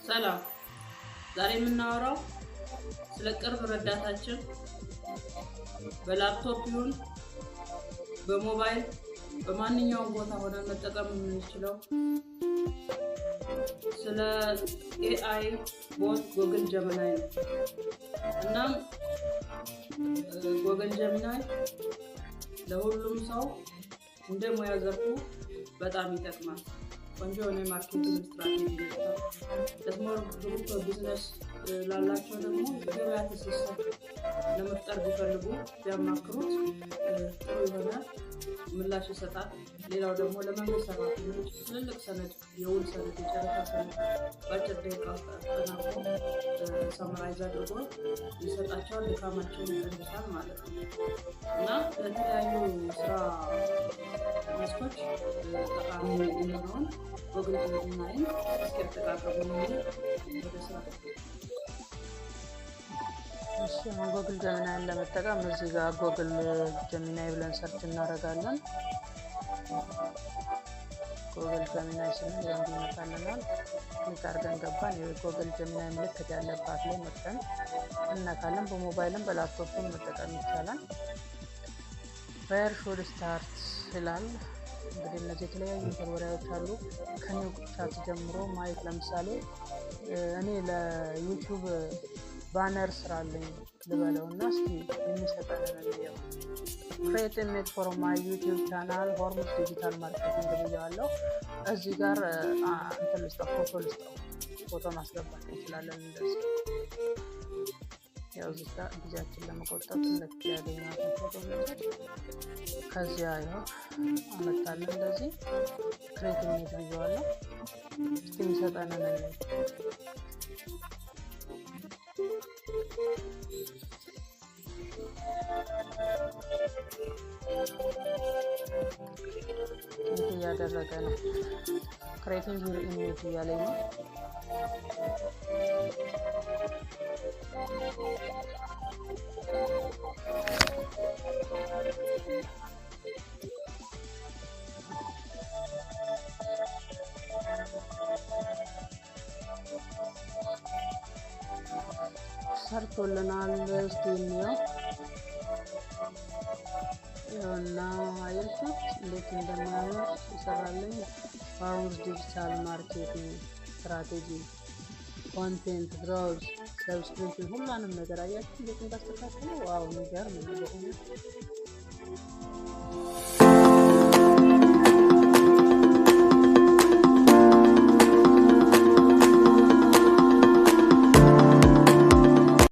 ሰላም። ዛሬ የምናወራው ስለ ቅርብ ረዳታችን በላፕቶፕ ይሁን በሞባይል በማንኛውም ቦታ ሆነን መጠቀም የምንችለው ስለ ኤአይ ቦት ጎግል ጀሚናይ ነው። እናም ጎግል ጀሚናይ ለሁሉም ሰው እንደ ሙያ ዘርፉ በጣም ይጠቅማል። ቆንጆ የሆነ ማርኬቲንግ ስትራቴጂ ነው። ለስሞል ግሩፕ ቢዝነስ ላላቸው ደግሞ ገበያ ትስስር ለመፍጠር ቢፈልጉ ቢያማክሩት ጥሩ የሆነ ምላሽ ይሰጣል። ሌላው ደግሞ ለመንግስት ሰራተኞች ትልልቅ ሰነድ፣ የውል ሰነድ፣ የጨረታ ሰነድ በአጭር ደቂቃ አጠናቅቆ ሰመራይዝ አድርጎ ይሰጣቸዋል። ድካማቸውን ይቀንሳል ማለት ነው እና ለተለያዩ ስራ መስኮች ጠቃሚ የሆነውን ጎግል ጀሚናይን እስኪያጠቃቀሙ ወደ ስራ። እሺ ጎግል ጀሚናይን ለመጠቀም እዚህ ጋር ጎግል ጀሚናይ ብለን ሰርች እናደርጋለን። ጎግል ጀሚናይ ስንል እንዲህ ይመጣልናል። ክሊክ አድርገን ገባን። የጎግል ጀሚናይ ምልክት ያለባት ላይ መጥተን እናካለን። በሞባይልም በላፕቶፕም መጠቀም ይቻላል። ዌር ሹድ ስታርት ይላል። እንግዲህ እነዚህ የተለያዩ መተግበሪያዎች አሉ። ከኒው ቻት ጀምሮ ማየት ለምሳሌ እኔ ለዩቲዩብ ባነር ስራለኝ ልበለው እና እስኪ የሚሰጠንን እንየው። ክሬት ኢሜጅ ፎር ማይ ዩቲዩብ ቻናል ሆርሙዝ ዲጂታል ማርኬቲንግ ብያለሁ። እዚህ ጋር እንትን ልስጠው፣ ፎቶ ማስገባት እንችላለን። እንደዚህ ያው እዚህ ጋር ጊዜያችን ለመቆጠብ ትልቅ ያገኛትን ፎቶ መስጠት ከዚያ ያው አመጣለን። እንደዚህ ክሬት ኢሜጅ ብያለሁ። እስኪ የሚሰጠንን እንየው። እያደረገ ነው። ክሬቲንግ ዩር ኢሜጅ እያለኝ ነው። ሰርቶልናል። እስቲ እንየው እና አያችሁት እንዴት እንደሚያምር ይሰራልኝ። ሆርሙዝ ዲጂታል ማርኬቲንግ ስትራቴጂ፣ ኮንቴንት፣ ብራውዝ፣ ሰብስክሪፕሽን ሁሉንም ነገር አያችሁ እንዴት እንዳስተካከለ። ዋው የሚገርም ነው በእውነት።